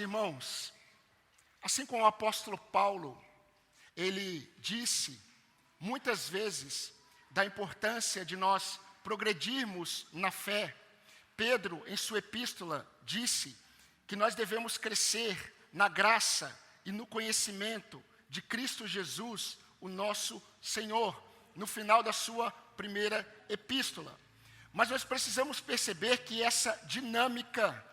irmãos, assim como o apóstolo Paulo, ele disse muitas vezes da importância de nós progredirmos na fé, Pedro, em sua epístola, disse que nós devemos crescer na graça e no conhecimento de Cristo Jesus, o nosso Senhor, no final da sua primeira epístola. Mas nós precisamos perceber que essa dinâmica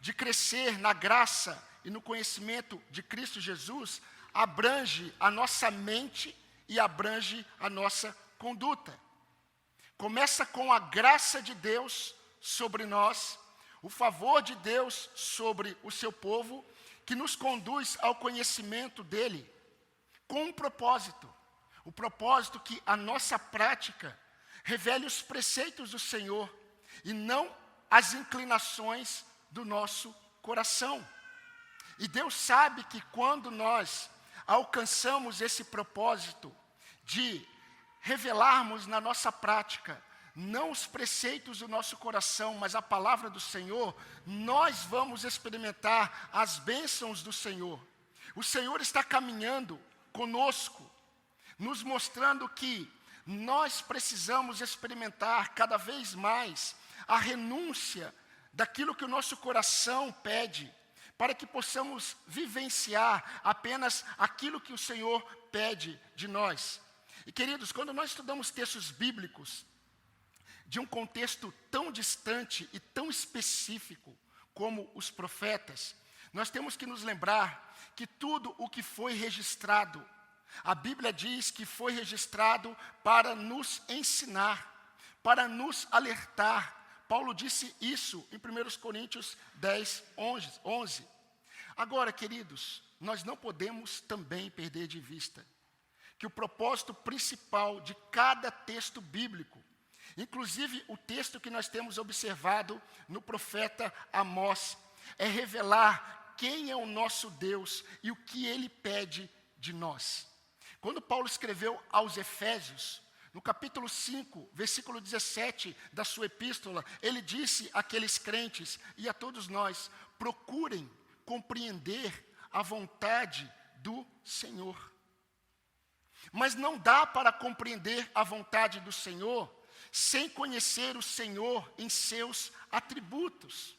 de crescer na graça e no conhecimento de Cristo Jesus abrange a nossa mente e abrange a nossa conduta. Começa com a graça de Deus sobre nós, o favor de Deus sobre o seu povo, que nos conduz ao conhecimento dele, com um propósito. O propósito que a nossa prática revele os preceitos do Senhor e não as inclinações do nosso coração. E Deus sabe que quando nós alcançamos esse propósito de revelarmos na nossa prática, não os preceitos do nosso coração, mas a palavra do Senhor, nós vamos experimentar as bênçãos do Senhor. O Senhor está caminhando conosco, nos mostrando que nós precisamos experimentar cada vez mais a renúncia daquilo que o nosso coração pede, para que possamos vivenciar apenas aquilo que o Senhor pede de nós. E queridos, quando nós estudamos textos bíblicos, de um contexto tão distante e tão específico como os profetas, nós temos que nos lembrar que tudo o que foi registrado, a Bíblia diz que foi registrado para nos ensinar, para nos alertar. Paulo disse isso em 1 Coríntios 10, 11. Agora, queridos, nós não podemos também perder de vista que o propósito principal de cada texto bíblico, inclusive o texto que nós temos observado no profeta Amós, é revelar quem é o nosso Deus e o que Ele pede de nós. Quando Paulo escreveu aos Efésios, no capítulo 5, versículo 17 da sua epístola, ele disse àqueles crentes e a todos nós: procurem compreender a vontade do Senhor. Mas não dá para compreender a vontade do Senhor sem conhecer o Senhor em seus atributos.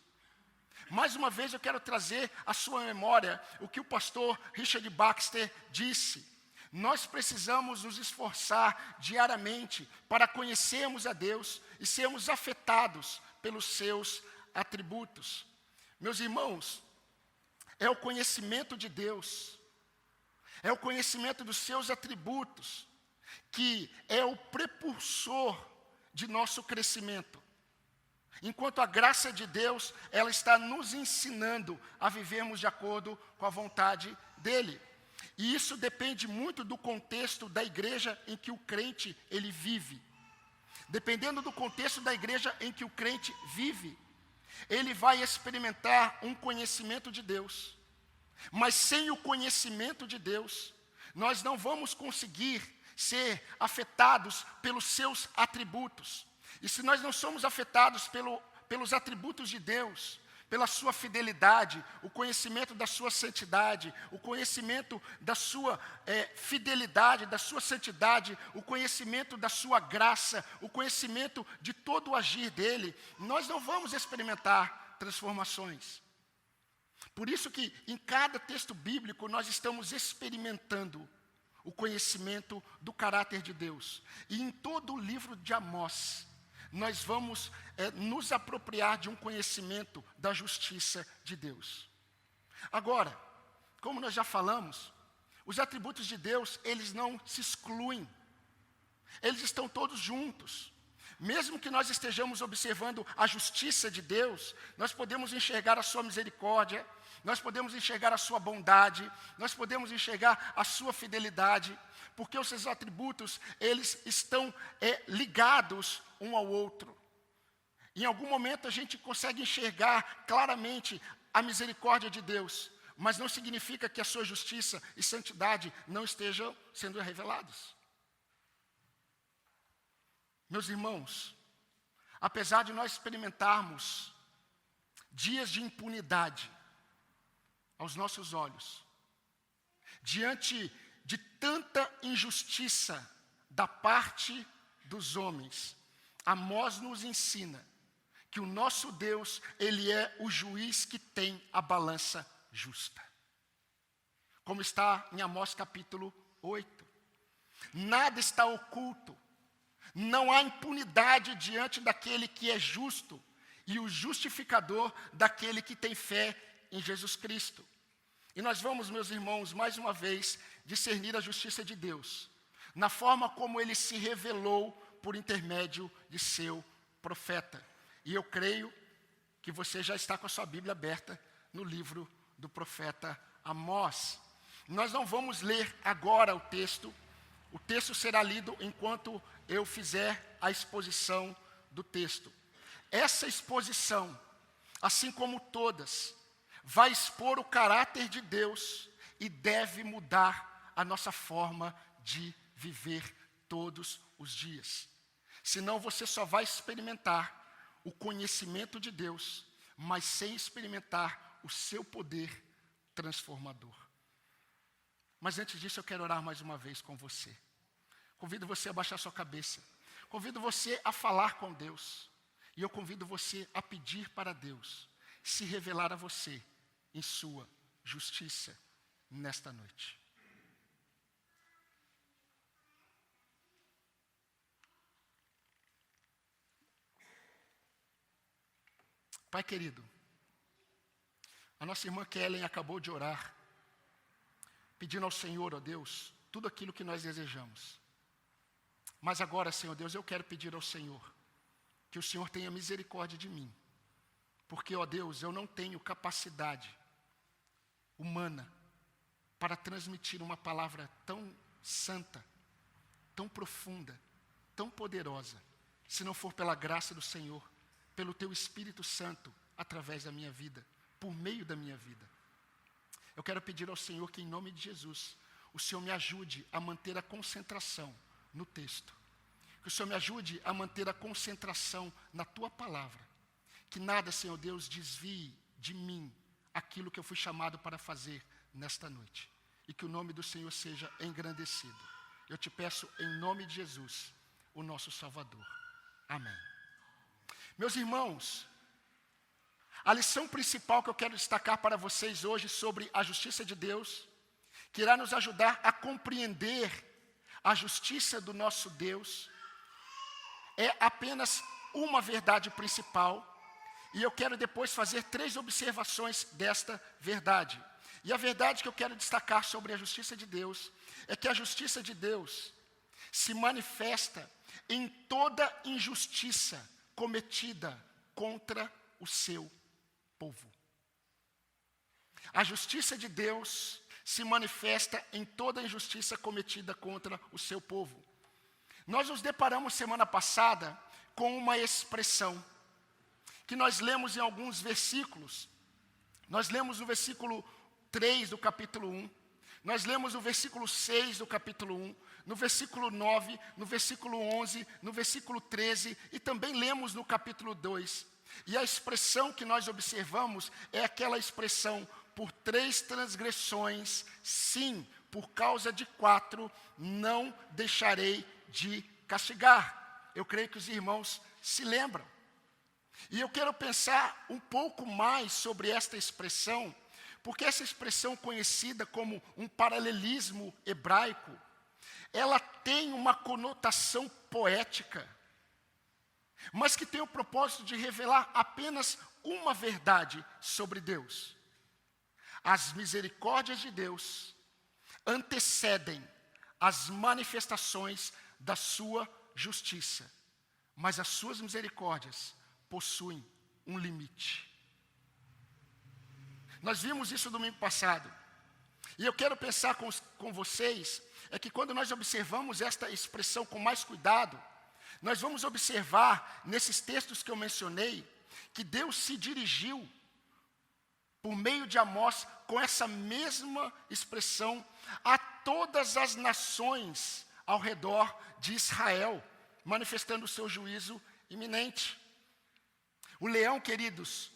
Mais uma vez eu quero trazer à sua memória o que o pastor Richard Baxter disse. Nós precisamos nos esforçar diariamente para conhecermos a Deus e sermos afetados pelos seus atributos. Meus irmãos, é o conhecimento de Deus, é o conhecimento dos seus atributos, que é o prepulsor de nosso crescimento. Enquanto a graça de Deus, ela está nos ensinando a vivermos de acordo com a vontade dEle. E isso depende muito do contexto da igreja em que o crente ele vive. Dependendo do contexto da igreja em que o crente vive, ele vai experimentar um conhecimento de Deus. Mas sem o conhecimento de Deus, nós não vamos conseguir ser afetados pelos seus atributos. E se nós não somos afetados pelos atributos de Deus, pela sua fidelidade, o conhecimento da sua santidade, o conhecimento da sua fidelidade, da sua santidade, o conhecimento da sua graça, o conhecimento de todo o agir dele, nós não vamos experimentar transformações. Por isso que em cada texto bíblico nós estamos experimentando o conhecimento do caráter de Deus. E em todo o livro de Amós, nós vamos nos apropriar de um conhecimento da justiça de Deus. Agora, como nós já falamos, os atributos de Deus, eles não se excluem. Eles estão todos juntos. Mesmo que nós estejamos observando a justiça de Deus, nós podemos enxergar a sua misericórdia, nós podemos enxergar a sua bondade, nós podemos enxergar a sua fidelidade, porque os seus atributos, eles estão ligados um ao outro. Em algum momento a gente consegue enxergar claramente a misericórdia de Deus, mas não significa que a sua justiça e santidade não estejam sendo revelados. Meus irmãos, apesar de nós experimentarmos dias de impunidade, aos nossos olhos, diante de tanta injustiça da parte dos homens, Amós nos ensina que o nosso Deus, Ele é o juiz que tem a balança justa. Como está em Amós capítulo 8. Nada está oculto. Não há impunidade diante daquele que é justo e o justificador daquele que tem fé em Jesus Cristo. E nós vamos, meus irmãos, mais uma vez, discernir a justiça de Deus, na forma como Ele se revelou por intermédio de seu profeta. E eu creio que você já está com a sua Bíblia aberta no livro do profeta Amós. Nós não vamos ler agora o texto será lido enquanto eu fizer a exposição do texto. Essa exposição, assim como todas, vai expor o caráter de Deus e deve mudar a nossa forma de viver todos os dias. Senão você só vai experimentar o conhecimento de Deus, mas sem experimentar o seu poder transformador. Mas antes disso eu quero orar mais uma vez com você. Convido você a baixar sua cabeça. Convido você a falar com Deus. E eu convido você a pedir para Deus se revelar a você em sua justiça nesta noite. Pai querido, a nossa irmã Kellen acabou de orar, pedindo ao Senhor, ó Deus, tudo aquilo que nós desejamos. Mas agora, Senhor Deus, eu quero pedir ao Senhor que o Senhor tenha misericórdia de mim. Porque, ó Deus, eu não tenho capacidade humana para transmitir uma palavra tão santa, tão profunda, tão poderosa, se não for pela graça do Senhor, pelo Teu Espírito Santo, através da minha vida, por meio da minha vida. Eu quero pedir ao Senhor que, em nome de Jesus, o Senhor me ajude a manter a concentração no texto. Que o Senhor me ajude a manter a concentração na Tua palavra. Que nada, Senhor Deus, desvie de mim aquilo que eu fui chamado para fazer nesta noite. E que o nome do Senhor seja engrandecido. Eu te peço em nome de Jesus, o nosso Salvador. Amém. Meus irmãos, a lição principal que eu quero destacar para vocês hoje sobre a justiça de Deus, que irá nos ajudar a compreender a justiça do nosso Deus, é apenas uma verdade principal, e eu quero depois fazer 3 observações desta verdade. E a verdade que eu quero destacar sobre a justiça de Deus, é que a justiça de Deus se manifesta em toda injustiça cometida contra o seu povo. A justiça de Deus se manifesta em toda injustiça cometida contra o seu povo. Nós nos deparamos semana passada com uma expressão que nós lemos em alguns versículos. Nós lemos no versículo 3 do capítulo 1, nós lemos no versículo 6 do capítulo 1, no versículo 9, no versículo 11, no versículo 13 e também lemos no capítulo 2. E a expressão que nós observamos é aquela expressão: por 3 transgressões, sim, por causa de 4, não deixarei de castigar. Eu creio que os irmãos se lembram. E eu quero pensar um pouco mais sobre esta expressão, porque essa expressão conhecida como um paralelismo hebraico, ela tem uma conotação poética, mas que tem o propósito de revelar apenas uma verdade sobre Deus. As misericórdias de Deus antecedem as manifestações da sua justiça, mas as suas misericórdias possuem um limite. Nós vimos isso domingo passado, e eu quero pensar com vocês, é que quando nós observamos esta expressão com mais cuidado, nós vamos observar nesses textos que eu mencionei, que Deus se dirigiu por meio de Amós, com essa mesma expressão, a todas as nações ao redor de Israel, manifestando o seu juízo iminente. O leão, queridos,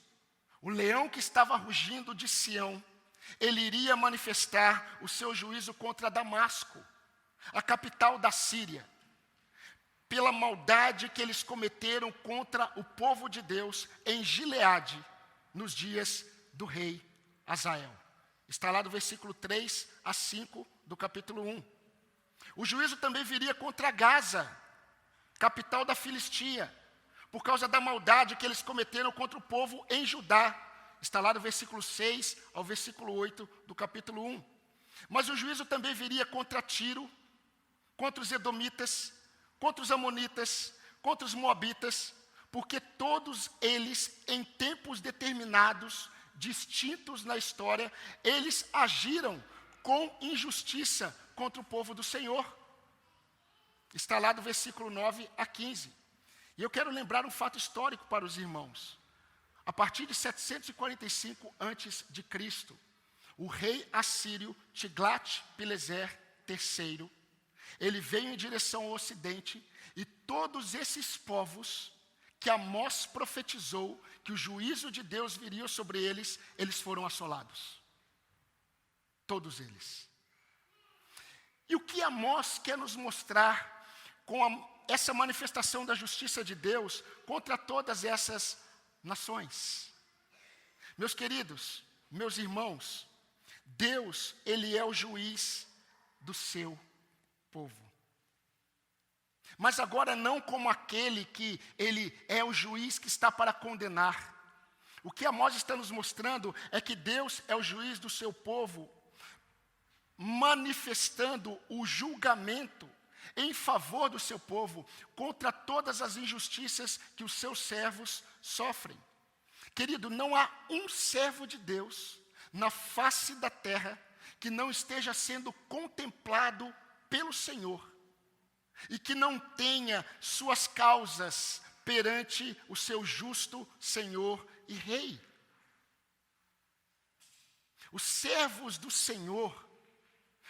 o leão que estava rugindo de Sião, ele iria manifestar o seu juízo contra Damasco, a capital da Síria, pela maldade que eles cometeram contra o povo de Deus em Gileade, nos dias do rei Azael. Está lá do versículo 3 a 5 do capítulo 1. O juízo também viria contra Gaza, capital da Filistia, por causa da maldade que eles cometeram contra o povo em Judá. Está lá do versículo 6 ao versículo 8 do capítulo 1. Mas o juízo também viria contra Tiro, contra os edomitas, contra os amonitas, contra os moabitas, porque todos eles, em tempos determinados, distintos na história, eles agiram com injustiça contra o povo do Senhor. Está lá do versículo 9 a 15. E eu quero lembrar um fato histórico para os irmãos. A partir de 745 a.C., o rei assírio Tiglat-Pileser III, ele veio em direção ao ocidente, e todos esses povos que Amós profetizou que o juízo de Deus viria sobre eles, eles foram assolados. Todos eles. E o que Amós quer nos mostrar com essa manifestação da justiça de Deus contra todas essas nações? Meus queridos, meus irmãos, Deus, ele é o juiz do seu povo. Mas agora não como aquele que ele é o juiz que está para condenar. O que Amós está nos mostrando é que Deus é o juiz do seu povo, manifestando o julgamento em favor do seu povo contra todas as injustiças que os seus servos sofrem. Querido, não há um servo de Deus na face da terra que não esteja sendo contemplado pelo Senhor e que não tenha suas causas perante o seu justo Senhor e Rei. Os servos do Senhor,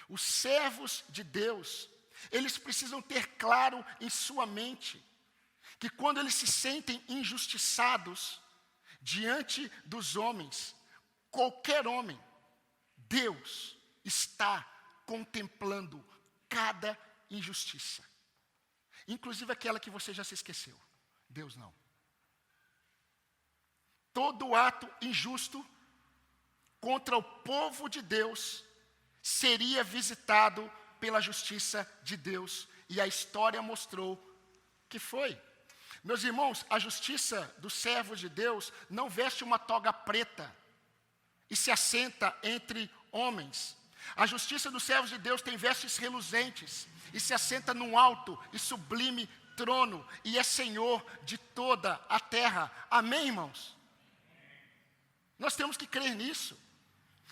os servos de Deus, eles precisam ter claro em sua mente que quando eles se sentem injustiçados diante dos homens, qualquer homem, Deus está contemplando cada injustiça, inclusive aquela que você já se esqueceu. Deus não. Todo ato injusto contra o povo de Deus seria visitado pela justiça de Deus, e a história mostrou que foi. Meus irmãos, a justiça dos servos de Deus não veste uma toga preta e se assenta entre homens. A justiça dos servos de Deus tem vestes reluzentes e se assenta num alto e sublime trono e é Senhor de toda a terra. Amém, irmãos? Nós temos que crer nisso.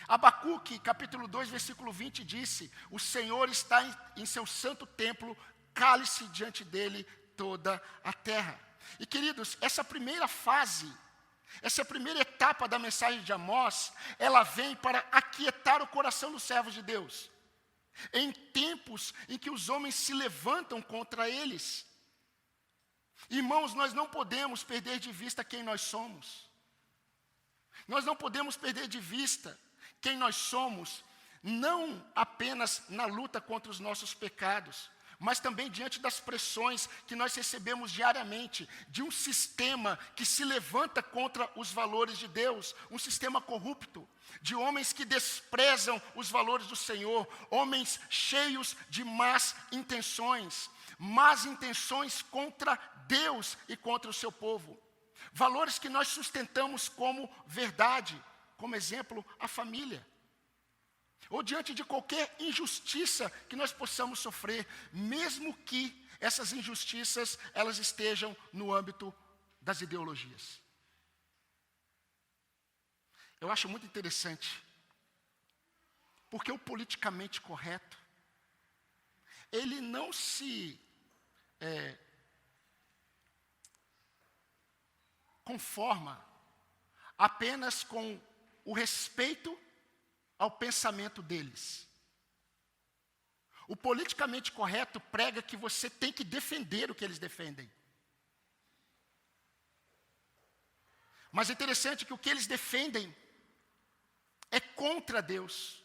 Abacuque, capítulo 2, versículo 20, disse: o Senhor está em seu santo templo, cale-se diante dele toda a terra. E queridos, essa primeira fase, essa primeira etapa da mensagem de Amós, ela vem para aquietar o coração dos servos de Deus, em tempos em que os homens se levantam contra eles. Irmãos, nós não podemos perder de vista quem nós somos. Nós não podemos perder de vista quem nós somos, não apenas na luta contra os nossos pecados, mas também diante das pressões que nós recebemos diariamente, de um sistema que se levanta contra os valores de Deus, um sistema corrupto, de homens que desprezam os valores do Senhor, homens cheios de más intenções contra Deus e contra o seu povo. Valores que nós sustentamos como verdade, como exemplo, a família. Ou diante de qualquer injustiça que nós possamos sofrer, mesmo que essas injustiças, elas estejam no âmbito das ideologias. Eu acho muito interessante, porque o politicamente correto, ele não se conforma apenas com o respeito ao pensamento deles. O politicamente correto prega que você tem que defender o que eles defendem. Mas é interessante que o que eles defendem é contra Deus,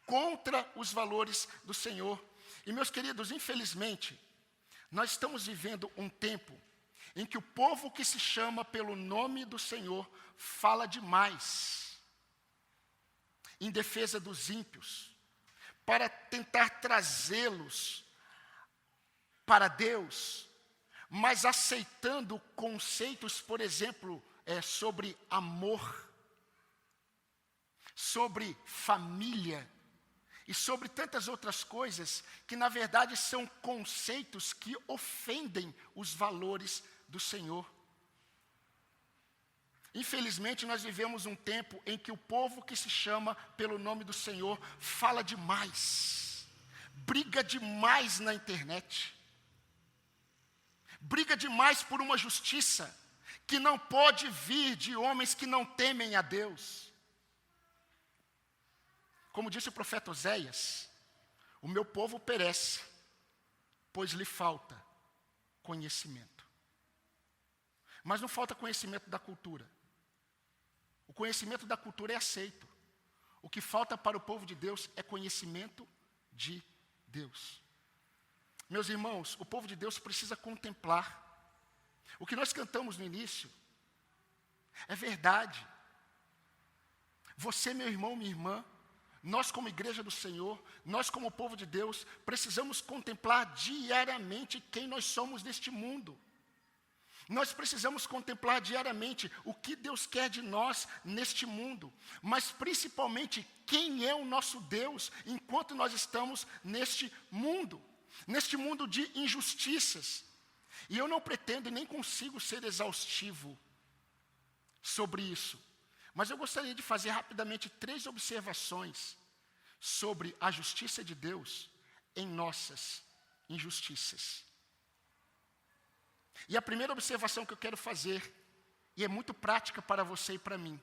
contra os valores do Senhor. E meus queridos, infelizmente, nós estamos vivendo um tempo em que o povo que se chama pelo nome do Senhor fala demais em defesa dos ímpios, para tentar trazê-los para Deus, mas aceitando conceitos, por exemplo, sobre amor, sobre família e sobre tantas outras coisas que, na verdade, são conceitos que ofendem os valores do Senhor. Infelizmente, nós vivemos um tempo em que o povo que se chama pelo nome do Senhor fala demais, briga demais na internet, briga demais por uma justiça que não pode vir de homens que não temem a Deus. Como disse o profeta Oséias, o meu povo perece, pois lhe falta conhecimento. Mas não falta conhecimento da cultura. O conhecimento da cultura é aceito. O que falta para o povo de Deus é conhecimento de Deus. Meus irmãos, o povo de Deus precisa contemplar. O que nós cantamos no início é verdade. Você, meu irmão, minha irmã, nós como igreja do Senhor, nós como povo de Deus, precisamos contemplar diariamente quem nós somos neste mundo. Nós precisamos contemplar diariamente o que Deus quer de nós neste mundo, mas principalmente quem é o nosso Deus enquanto nós estamos neste mundo de injustiças. E eu não pretendo e nem consigo ser exaustivo sobre isso, mas eu gostaria de fazer rapidamente 3 observações sobre a justiça de Deus em nossas injustiças. E a primeira observação que eu quero fazer, e é muito prática para você e para mim,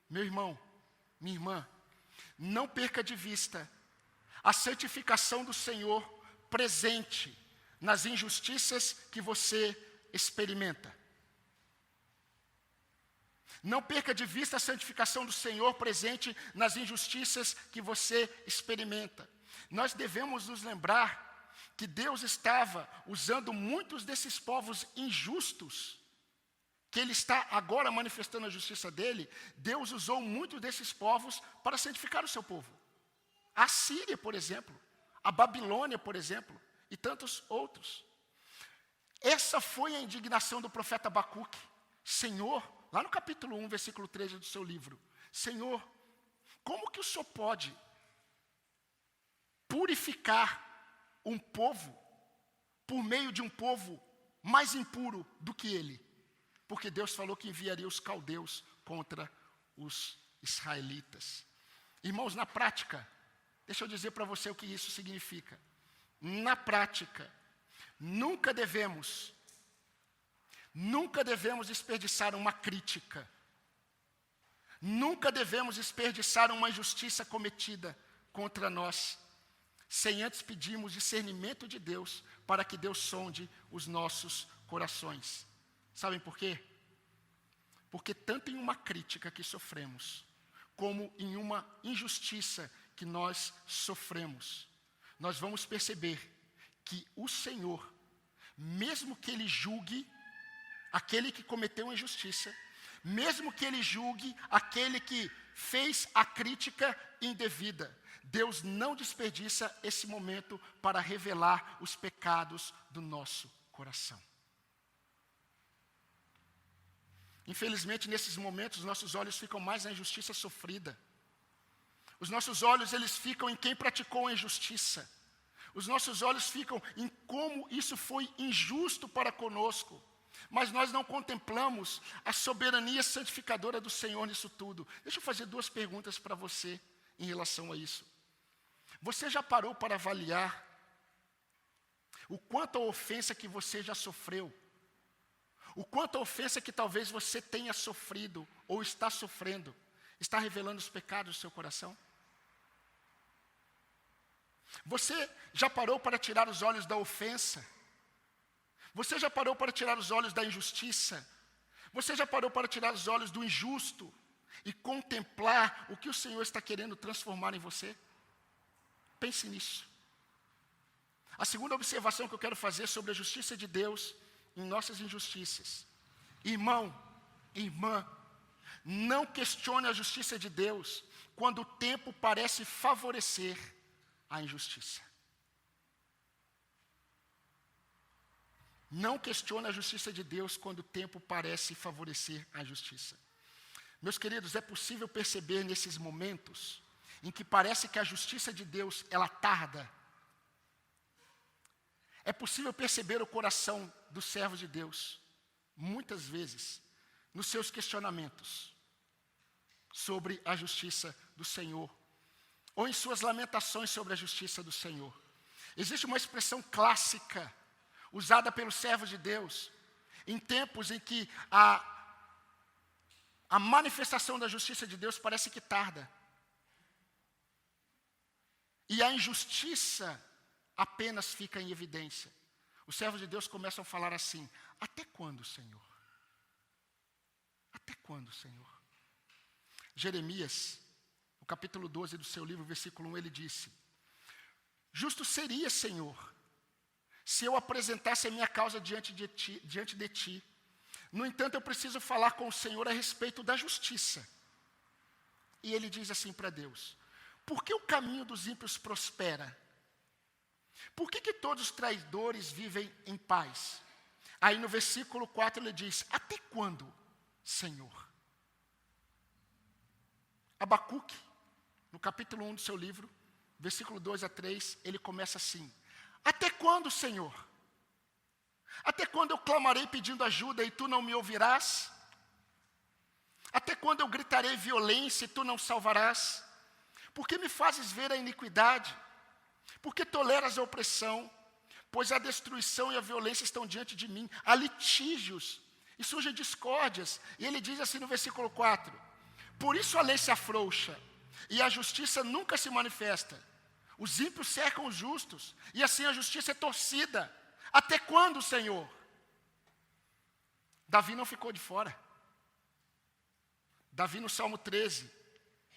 meu irmão, minha irmã, não perca de vista a santificação do Senhor presente nas injustiças que você experimenta. Não perca de vista a santificação do Senhor presente nas injustiças que você experimenta. Nós devemos nos lembrar que Deus estava usando muitos desses povos injustos, que Ele está agora manifestando a justiça dEle. Deus usou muitos desses povos para santificar o seu povo. A Síria, por exemplo, a Babilônia, por exemplo, e tantos outros. Essa foi a indignação do profeta Abacuque. Senhor, lá no capítulo 1, versículo 13 do seu livro, Senhor, como que o Senhor pode purificar um povo por meio de um povo mais impuro do que ele? Porque Deus falou que enviaria os caldeus contra os israelitas. Irmãos, na prática, deixa eu dizer para você o que isso significa. Na prática, nunca devemos desperdiçar uma crítica. Nunca devemos desperdiçar uma injustiça cometida contra nós, sem antes pedirmos discernimento de Deus, para que Deus sonde os nossos corações. Sabem por quê? Porque tanto em uma crítica que sofremos, como em uma injustiça que nós sofremos, nós vamos perceber que o Senhor, mesmo que Ele julgue aquele que cometeu uma injustiça, mesmo que Ele julgue aquele que fez a crítica indevida, Deus não desperdiça esse momento para revelar os pecados do nosso coração. Infelizmente, nesses momentos, nossos olhos ficam mais na injustiça sofrida. Os nossos olhos, eles ficam em quem praticou a injustiça. Os nossos olhos ficam em como isso foi injusto para conosco. Mas nós não contemplamos a soberania santificadora do Senhor nisso tudo. Deixa eu fazer 2 perguntas para você em relação a isso. Você já parou para avaliar o quanto a ofensa que você já sofreu, o quanto a ofensa que talvez você tenha sofrido ou está sofrendo, está revelando os pecados do seu coração? Você já parou para tirar os olhos da ofensa? Você já parou para tirar os olhos da injustiça? Você já parou para tirar os olhos do injusto? e contemplar o que o Senhor está querendo transformar em você? Pense nisso. A segunda observação que eu quero fazer sobre a justiça de Deus em nossas injustiças. Irmão, irmã, não questione a justiça de Deus quando o tempo parece favorecer a injustiça. Não questione a justiça de Deus quando o tempo parece favorecer a justiça. Meus queridos, é possível perceber nesses momentos em que parece que a justiça de Deus, ela tarda. É possível perceber o coração dos servos de Deus, muitas vezes, nos seus questionamentos sobre a justiça do Senhor, ou em suas lamentações sobre a justiça do Senhor. Existe uma expressão clássica, usada pelos servos de Deus, em tempos em que a manifestação da justiça de Deus parece que tarda. E a injustiça apenas fica em evidência. Os servos de Deus começam a falar assim: até quando, Senhor? Até quando, Senhor? Jeremias, no capítulo 12 do seu livro, versículo 1, ele disse: justo seria, Senhor, se eu apresentasse a minha causa diante de ti. No entanto, eu preciso falar com o Senhor a respeito da justiça. E ele diz assim para Deus: por que o caminho dos ímpios prospera? Por que todos os traidores vivem em paz? Aí no versículo 4 ele diz: até quando, Senhor? Abacuque, no capítulo 1 do seu livro, versículo 2 a 3, ele começa assim: até quando, Senhor? Até quando eu clamarei pedindo ajuda e tu não me ouvirás? Até quando eu gritarei violência e tu não salvarás? Por que me fazes ver a iniquidade? Por que toleras a opressão? Pois a destruição e a violência estão diante de mim. Há litígios e surgem discórdias. E ele diz assim no versículo 4: por isso a lei se afrouxa e a justiça nunca se manifesta. Os ímpios cercam os justos e assim a justiça é torcida. Até quando, Senhor? Davi não ficou de fora. Davi no Salmo 13,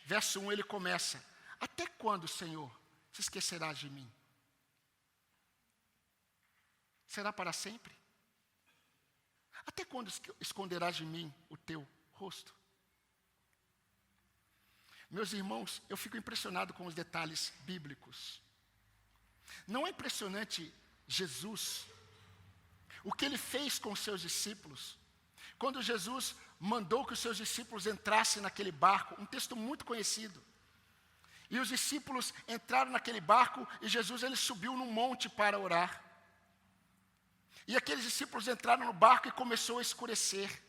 verso 1, ele começa: até quando, Senhor, se esquecerás de mim? Será para sempre? Até quando esconderás de mim o teu rosto? Meus irmãos, eu fico impressionado com os detalhes bíblicos. Não é impressionante Jesus, o que ele fez com os seus discípulos? Quando Jesus mandou que os seus discípulos entrassem naquele barco, um texto muito conhecido. E os discípulos entraram naquele barco e Jesus ele subiu num monte para orar. E aqueles discípulos entraram no barco e começou a escurecer.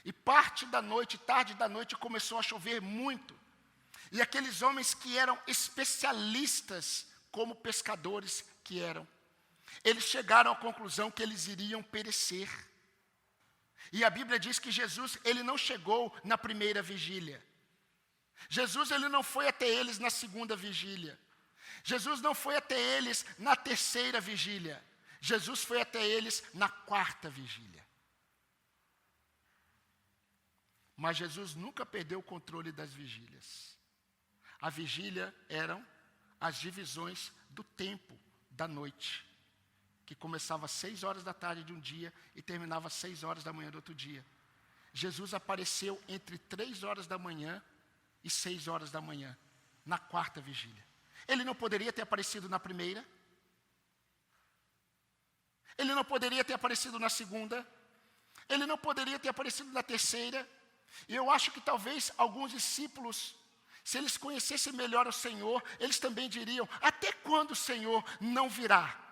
E tarde da noite, começou a chover muito. E aqueles homens que eram especialistas como pescadores que eram, eles chegaram à conclusão que eles iriam perecer. E a Bíblia diz que Jesus, ele não chegou na primeira vigília. Jesus, ele não foi até eles na segunda vigília. Jesus não foi até eles na terceira vigília. Jesus foi até eles na quarta vigília. Mas Jesus nunca perdeu o controle das vigílias. A vigília eram as divisões do tempo da noite, que começava às 6 horas da tarde de um dia e terminava às 6 horas da manhã do outro dia. Jesus apareceu entre 3 horas da manhã e 6 horas da manhã, na quarta vigília. Ele não poderia ter aparecido na primeira? Ele não poderia ter aparecido na segunda? Ele não poderia ter aparecido na terceira? E eu acho que talvez alguns discípulos, se eles conhecessem melhor o Senhor, eles também diriam: até quando o Senhor não virá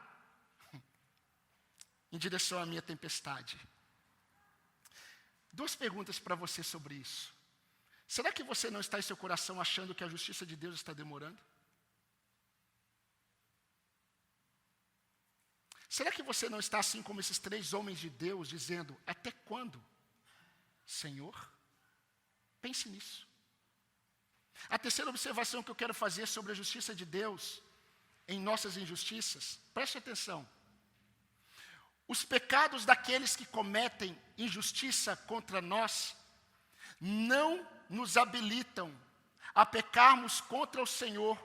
em direção à minha tempestade? 2 perguntas para você sobre isso. Será que você não está em seu coração achando que a justiça de Deus está demorando? Será que você não está assim como esses 3 homens de Deus, dizendo: até quando, Senhor? Pense nisso. A terceira observação que eu quero fazer sobre a justiça de Deus em nossas injustiças, preste atenção. Os pecados daqueles que cometem injustiça contra nós não nos habilitam a pecarmos contra o Senhor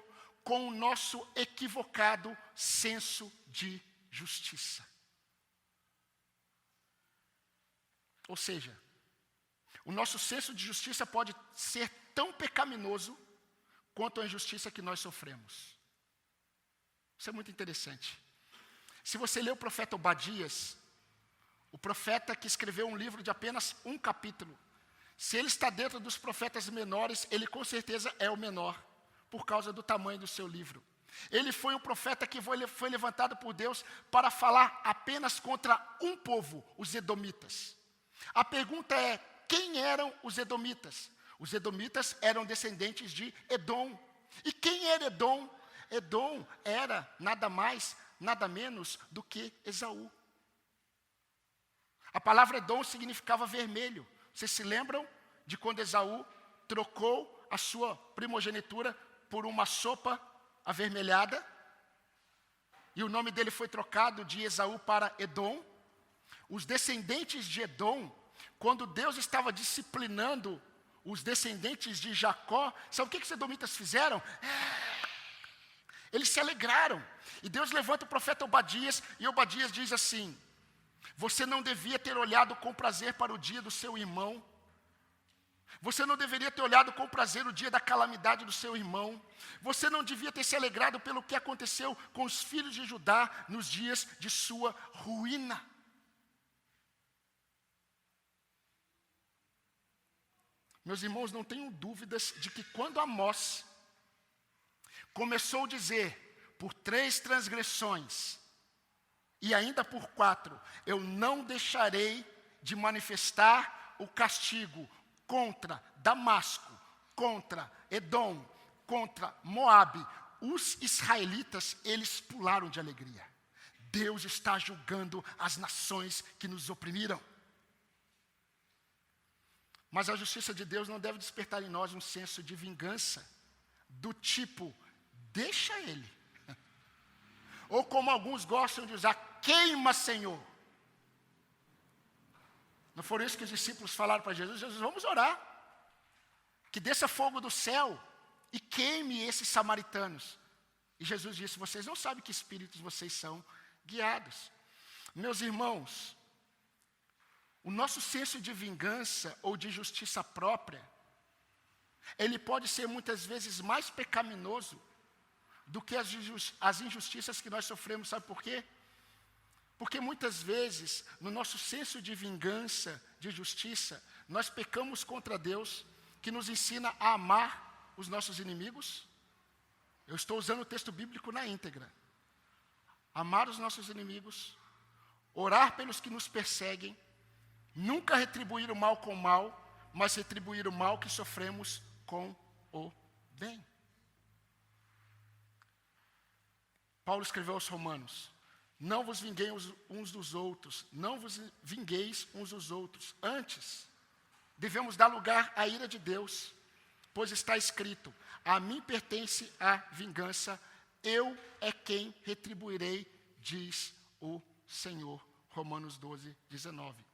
com o nosso equivocado senso de justiça. Ou seja, o nosso senso de justiça pode ser tão pecaminoso quanto a injustiça que nós sofremos. Isso é muito interessante. Se você ler o profeta Obadias, o profeta que escreveu um livro de apenas um capítulo, se ele está dentro dos profetas menores, ele com certeza é o menor, por causa do tamanho do seu livro. Ele foi um profeta que foi levantado por Deus para falar apenas contra um povo, os edomitas. A pergunta é, quem eram os edomitas? Os edomitas eram descendentes de Edom. E quem era Edom? Edom era nada mais, nada menos do que Esaú. A palavra Edom significava vermelho. Vocês se lembram de quando Esaú trocou a sua primogenitura por uma sopa avermelhada? E o nome dele foi trocado de Esaú para Edom. Os descendentes de Edom, quando Deus estava disciplinando os descendentes de Jacó, sabe o que os edomitas fizeram? Eles se alegraram. E Deus levanta o profeta Obadias, e Obadias diz assim: você não devia ter olhado com prazer para o dia do seu irmão. Você não deveria ter olhado com prazer o dia da calamidade do seu irmão. Você não devia ter se alegrado pelo que aconteceu com os filhos de Judá nos dias de sua ruína. Meus irmãos, não tenham dúvidas de que quando Amós começou a dizer, por 3 transgressões, e ainda por 4, eu não deixarei de manifestar o castigo contra Damasco, contra Edom, contra Moabe. Os israelitas, eles pularam de alegria. Deus está julgando as nações que nos oprimiram. Mas a justiça de Deus não deve despertar em nós um senso de vingança, do tipo, deixa ele. Ou como alguns gostam de usar, queima, Senhor. Não foram isso que os discípulos falaram para Jesus? Jesus, vamos orar. Que desça fogo do céu e queime esses samaritanos. E Jesus disse, vocês não sabem que espíritos vocês são guiados. Meus irmãos, o nosso senso de vingança ou de justiça própria, ele pode ser muitas vezes mais pecaminoso do que as injustiças que nós sofremos. Sabe por quê? Porque muitas vezes, no nosso senso de vingança, de justiça, nós pecamos contra Deus, que nos ensina a amar os nossos inimigos. Eu estou usando o texto bíblico na íntegra. Amar os nossos inimigos, orar pelos que nos perseguem, nunca retribuir o mal com o mal, mas retribuir o mal que sofremos com o bem. Paulo escreveu aos Romanos, não vos vingueis uns dos outros, não vos vingueis uns dos outros. Antes, devemos dar lugar à ira de Deus, pois está escrito, a mim pertence a vingança, eu é quem retribuirei, diz o Senhor. Romanos 12, 19.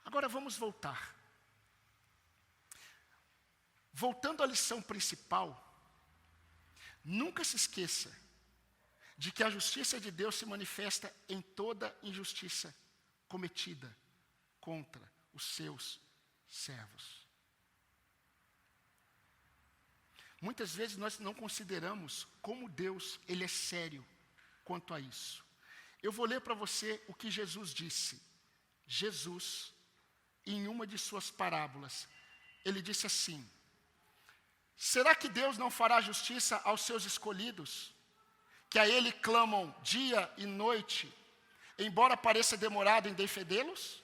Agora vamos voltar. Voltando à lição principal, nunca se esqueça de que a justiça de Deus se manifesta em toda injustiça cometida contra os seus servos. Muitas vezes nós não consideramos como Deus, ele é sério quanto a isso. Eu vou ler para você o que Jesus disse. Jesus, em uma de suas parábolas, ele disse assim: será que Deus não fará justiça aos seus escolhidos, que a ele clamam dia e noite, embora pareça demorado em defendê-los?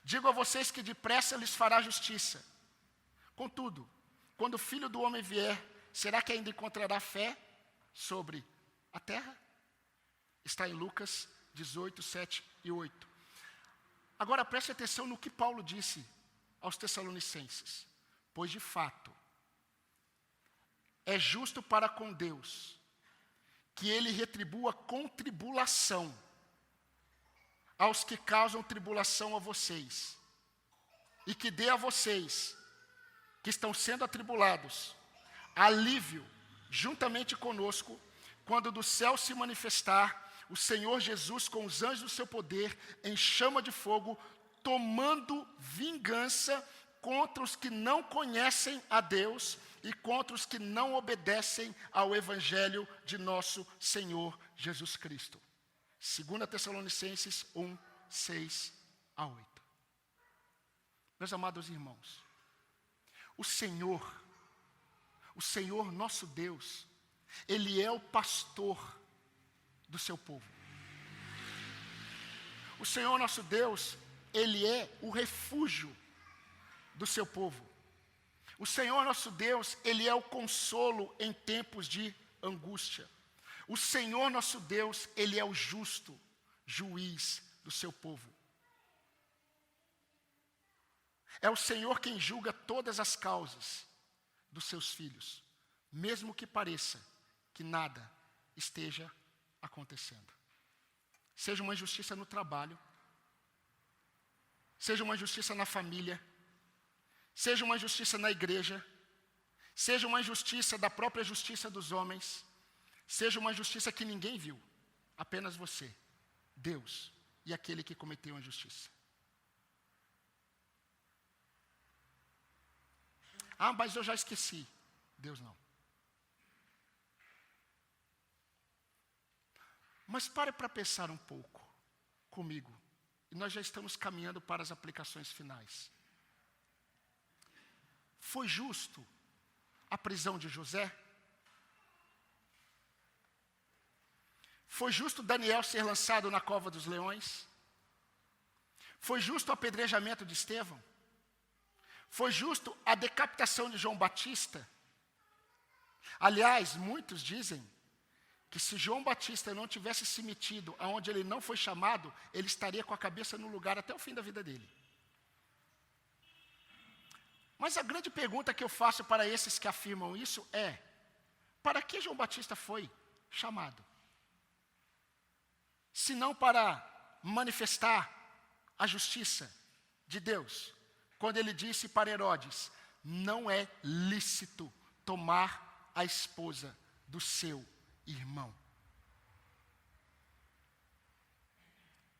Digo a vocês que depressa lhes fará justiça. Contudo, quando o Filho do Homem vier, será que ainda encontrará fé sobre a terra? Está em Lucas 18, 7 e 8. Agora preste atenção no que Paulo disse aos Tessalonicenses. Pois de fato, é justo para com Deus que ele retribua com tribulação aos que causam tribulação a vocês, e que dê a vocês, que estão sendo atribulados, alívio juntamente conosco, quando do céu se manifestar o Senhor Jesus com os anjos do seu poder, em chama de fogo, tomando vingança contra os que não conhecem a Deus e contra os que não obedecem ao Evangelho de nosso Senhor Jesus Cristo. 2 Tessalonicenses 1, 6 a 8. Meus amados irmãos, o Senhor nosso Deus, Ele é o pastor do seu povo. O Senhor nosso Deus, Ele é o refúgio do seu povo. O Senhor nosso Deus, Ele é o consolo em tempos de angústia. O Senhor nosso Deus, Ele é o justo juiz do seu povo. É o Senhor quem julga todas as causas dos seus filhos, mesmo que pareça que nada esteja acontecendo. Seja uma injustiça no trabalho, seja uma injustiça na família, seja uma injustiça na igreja, seja uma injustiça da própria justiça dos homens, seja uma injustiça que ninguém viu, apenas você, Deus e aquele que cometeu a injustiça. Ah, mas eu já esqueci. Deus não. Mas pare para pensar um pouco comigo. E nós já estamos caminhando para as aplicações finais. Foi justo a prisão de José? Foi justo Daniel ser lançado na cova dos leões? Foi justo o apedrejamento de Estevão? Foi justo a decapitação de João Batista? Aliás, muitos dizem que se João Batista não tivesse se metido aonde ele não foi chamado, ele estaria com a cabeça no lugar até o fim da vida dele. Mas a grande pergunta que eu faço para esses que afirmam isso é: para que João Batista foi chamado? Se não para manifestar a justiça de Deus, quando ele disse para Herodes: não é lícito tomar a esposa do seu irmão.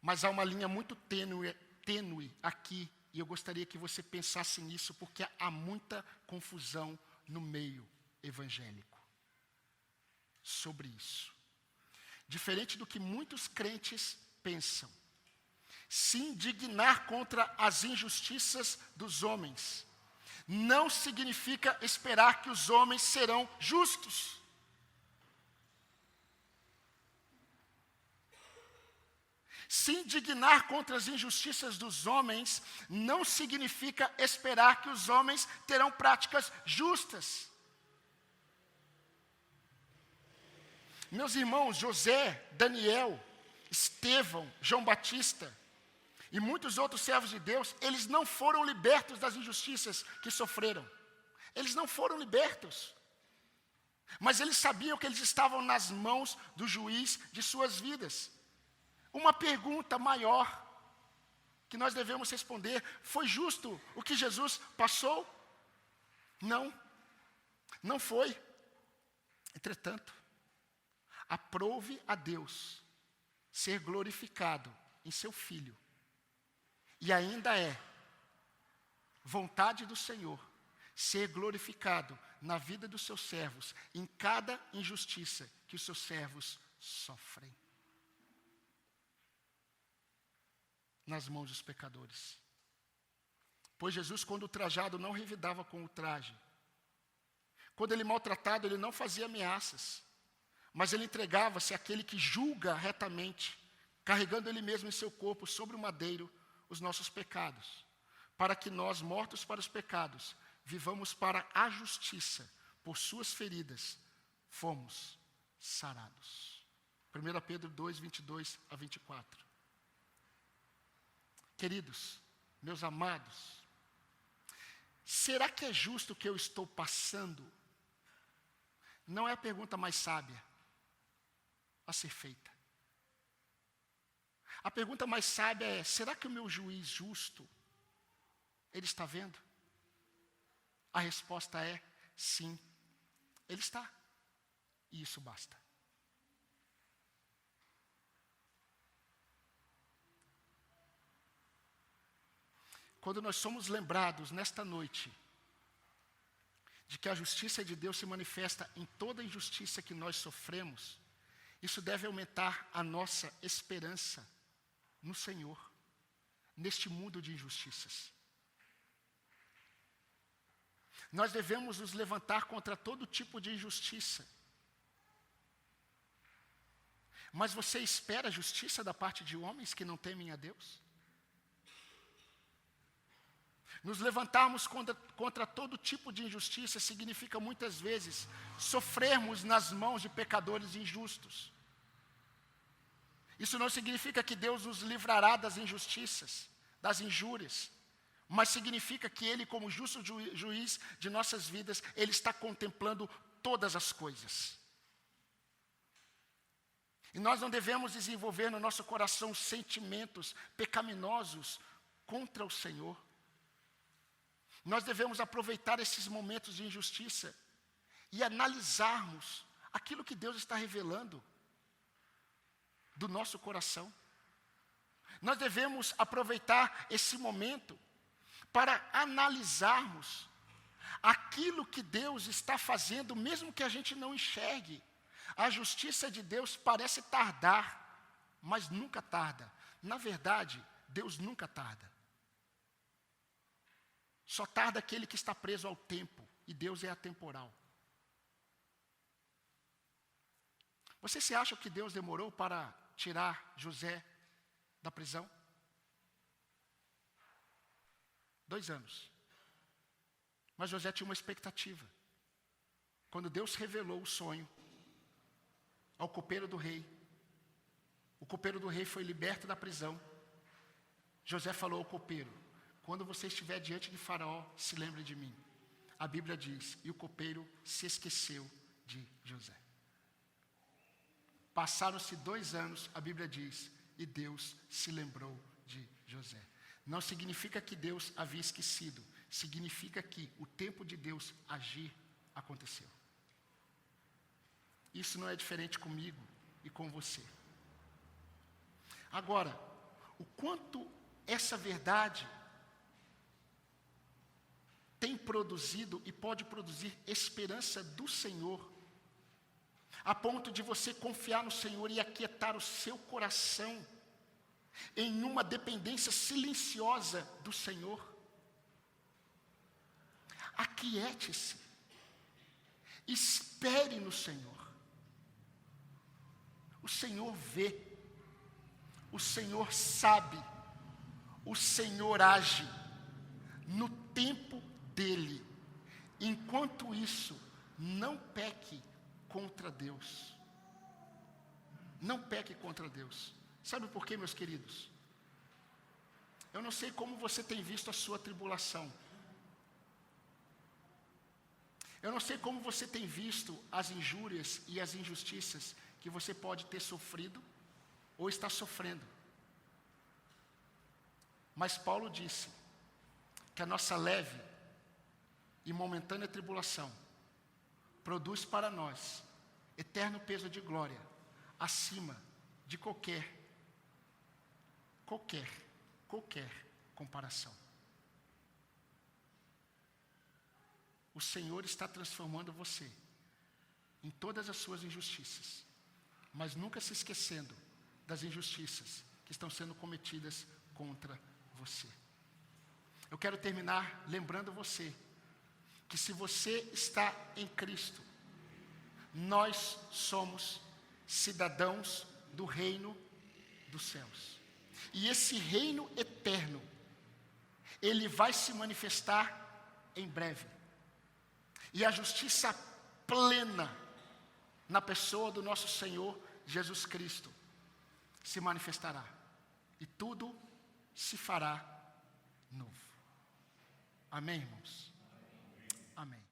Mas há uma linha muito tênue aqui, e eu gostaria que você pensasse nisso, porque há muita confusão no meio evangélico sobre isso. Diferente do que muitos crentes pensam, se indignar contra as injustiças dos homens não significa esperar que os homens serão justos. Se indignar contra as injustiças dos homens não significa esperar que os homens terão práticas justas. Meus irmãos, José, Daniel, Estevão, João Batista e muitos outros servos de Deus, eles não foram libertos das injustiças que sofreram. Eles não foram libertos. Mas eles sabiam que eles estavam nas mãos do juiz de suas vidas. Uma pergunta maior que nós devemos responder: foi justo o que Jesus passou? Não, não foi. Entretanto, aprove a Deus ser glorificado em seu Filho. E ainda é vontade do Senhor ser glorificado na vida dos seus servos, em cada injustiça que os seus servos sofrem nas mãos dos pecadores. Pois Jesus, quando ultrajado, não revidava com ultraje. Quando ele maltratado, ele não fazia ameaças, mas ele entregava-se àquele que julga retamente, carregando ele mesmo em seu corpo sobre o madeiro os nossos pecados, para que nós, mortos para os pecados, vivamos para a justiça. Por suas feridas fomos sarados. 1 Pedro 2, 22 a 24. Queridos, meus amados, será que é justo o que eu estou passando? Não é a pergunta mais sábia a ser feita. A pergunta mais sábia é: será que o meu juiz justo, Ele está vendo? A resposta é sim, Ele está. E isso basta. Quando nós somos lembrados nesta noite de que a justiça de Deus se manifesta em toda injustiça que nós sofremos, isso deve aumentar a nossa esperança no Senhor, neste mundo de injustiças. Nós devemos nos levantar contra todo tipo de injustiça. Mas você espera justiça da parte de homens que não temem a Deus? Nos levantarmos contra todo tipo de injustiça significa muitas vezes sofrermos nas mãos de pecadores injustos. Isso não significa que Deus nos livrará das injustiças, das injúrias, mas significa que Ele, como justo juiz de nossas vidas, Ele está contemplando todas as coisas. E nós não devemos desenvolver no nosso coração sentimentos pecaminosos contra o Senhor. Nós devemos aproveitar esses momentos de injustiça e analisarmos aquilo que Deus está revelando do nosso coração. Nós devemos aproveitar esse momento para analisarmos aquilo que Deus está fazendo, mesmo que a gente não enxergue. A justiça de Deus parece tardar, mas nunca tarda. Na verdade, Deus nunca tarda. Só tarda aquele que está preso ao tempo, e Deus é atemporal. Você se acha que Deus demorou para tirar José da prisão? 2 anos. Mas José tinha uma expectativa. Quando Deus revelou o sonho ao copeiro do rei, o copeiro do rei foi liberto da prisão. José falou ao copeiro: quando você estiver diante de Faraó, se lembre de mim. A Bíblia diz, e o copeiro se esqueceu de José. Passaram-se 2 anos, a Bíblia diz, e Deus se lembrou de José. Não significa que Deus havia esquecido, significa que o tempo de Deus agir aconteceu. Isso não é diferente comigo e com você. Agora, o quanto essa verdade tem produzido e pode produzir esperança do Senhor, a ponto de você confiar no Senhor e aquietar o seu coração em uma dependência silenciosa do Senhor. Aquiete-se, espere no Senhor. O Senhor vê, o Senhor sabe, o Senhor age no tempo dele. Enquanto isso, não peque contra Deus. Não peque contra Deus. Sabe por quê, meus queridos? Eu não sei como você tem visto a sua tribulação. Eu não sei como você tem visto as injúrias e as injustiças que você pode ter sofrido ou está sofrendo. Mas Paulo disse que a nossa leve e momentânea tribulação produz para nós eterno peso de glória acima de qualquer comparação. O Senhor está transformando você em todas as suas injustiças, mas nunca se esquecendo das injustiças que estão sendo cometidas contra você. Eu quero terminar lembrando você que se você está em Cristo, nós somos cidadãos do reino dos céus. E esse reino eterno, ele vai se manifestar em breve. E a justiça plena na pessoa do nosso Senhor Jesus Cristo se manifestará. E tudo se fará novo. Amém, irmãos? Amém.